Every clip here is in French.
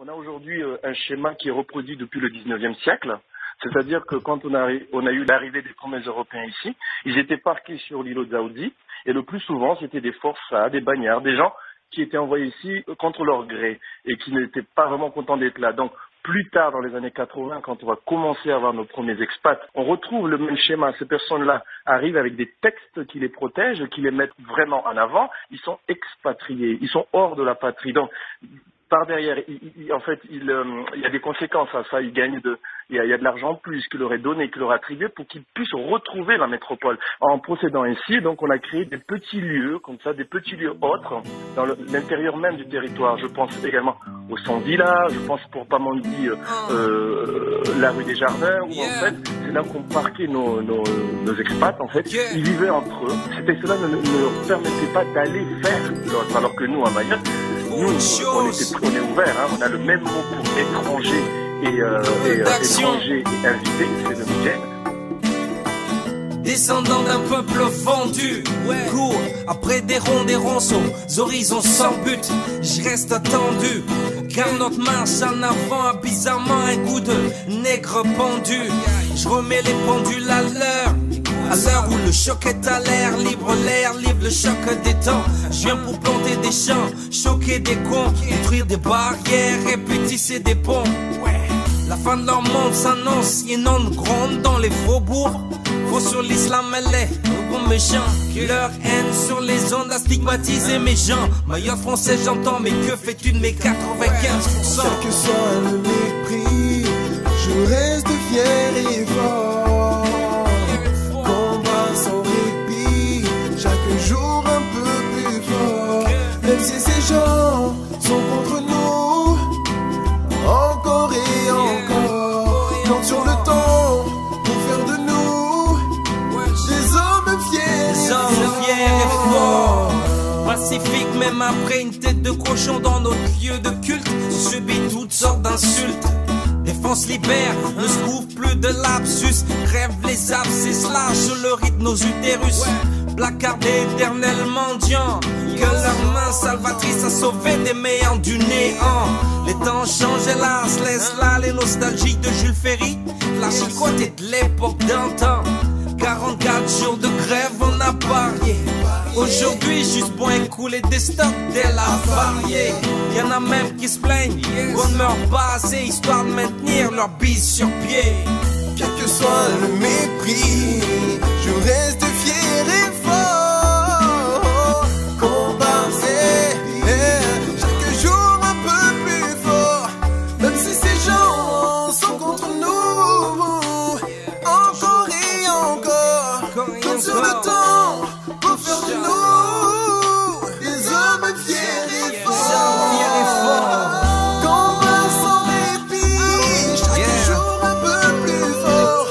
a aujourd'hui un schéma qui est reproduit depuis le 19e siècle. C'est-à-dire que quand on a eu l'arrivée des premiers Européens ici, ils étaient parqués sur l'îlot d'Aoudi et le plus souvent c'était des forçats, des bagnards, des gens qui étaient envoyés ici contre leur gré et qui n'étaient pas vraiment contents d'être là. Donc plus tard dans les années 80, quand on va commencer à avoir nos premiers expats, on retrouve le même schéma. Ces personnes-là arrivent avec des textes qui les protègent, qui les mettent vraiment en avant. Ils sont expatriés, ils sont hors de la patrie. Donc par derrière, il y a des conséquences à ça. Il y a de l'argent en plus qu'il leur est donné, qu'il leur est attribué pour qu'ils puissent retrouver la métropole. En procédant ainsi, donc, on a créé des petits lieux, comme ça, des petits lieux autres, dans l'intérieur même du territoire. Je pense également au Sans-Villa, je pense pour Pamandzi, la rue des Jardins, où en fait, c'est là qu'on parquait nos expats, en fait. Ils vivaient entre eux. Cela ne leur permettait pas d'aller vers l'autre, alors que nous, à Mayotte, nous, on est ouvert, hein, on a le même mot pour étranger et invité, c'est le week-end. Descendant d'un peuple vendu, court après des ronçons, horizons sans but. Je reste attendu, car notre marche en avant a bizarrement un goût de nègre pendu. Je remets les pendules à l'heure où le choc est à l'air libre le choc des temps. Je viens pour planter des champs, choquer des cons, détruire des barrières et puis tisser des ponts. La fin de leur monde s'annonce, inonde gronde dans les faubourgs. Faux sur l'islam, elle est bon méchant. Leur haine sur les ondes a stigmatisé mes gens. Maillot français, j'entends, mais que fais-tu de mes 95%? Quel que soit le mépris, je reste fier et fort. Combat sans répit, chaque jour un peu plus fort. Même si ces gens sont contre nous, encore et encore. Donc sur le temps, pour faire de nous des hommes fiers et forts. Pacifique même après une tête de cochon dans notre lieu de culte. Subit toutes sortes d'insultes. Défense libère, ne se couvre plus de lapsus. Crève les abscisses, lâche le rythme nos utérus. Placardés éternel mendiant, que leur main salvatrice a sauvé des méants du néant. Les temps changent hélas, laisse là les nostalgies de Jules Ferry. Flash à côté de l'époque d'antan. 44 jours de grève on a parié. Aujourd'hui juste pour écouler des stocks dès la variée. Y'en a même qui se plaignent qu'on meurt basé histoire de maintenir leur bise sur pied. Quel que soit le mépris, je reste fier et fort. Combattre chaque jour un peu plus fort. Même si ces gens sont contre nous, encore et encore. Comme sur le temps, pour faire de nous des hommes fiers et forts. Combat sans répit, chaque jour un peu plus fort.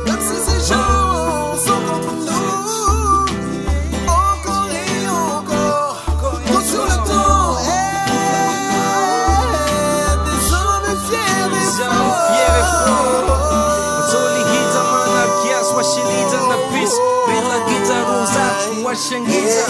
Même si ces gens sont contre nous, encore et encore. Comme sur le temps, des hommes fiers et forts. Washingiza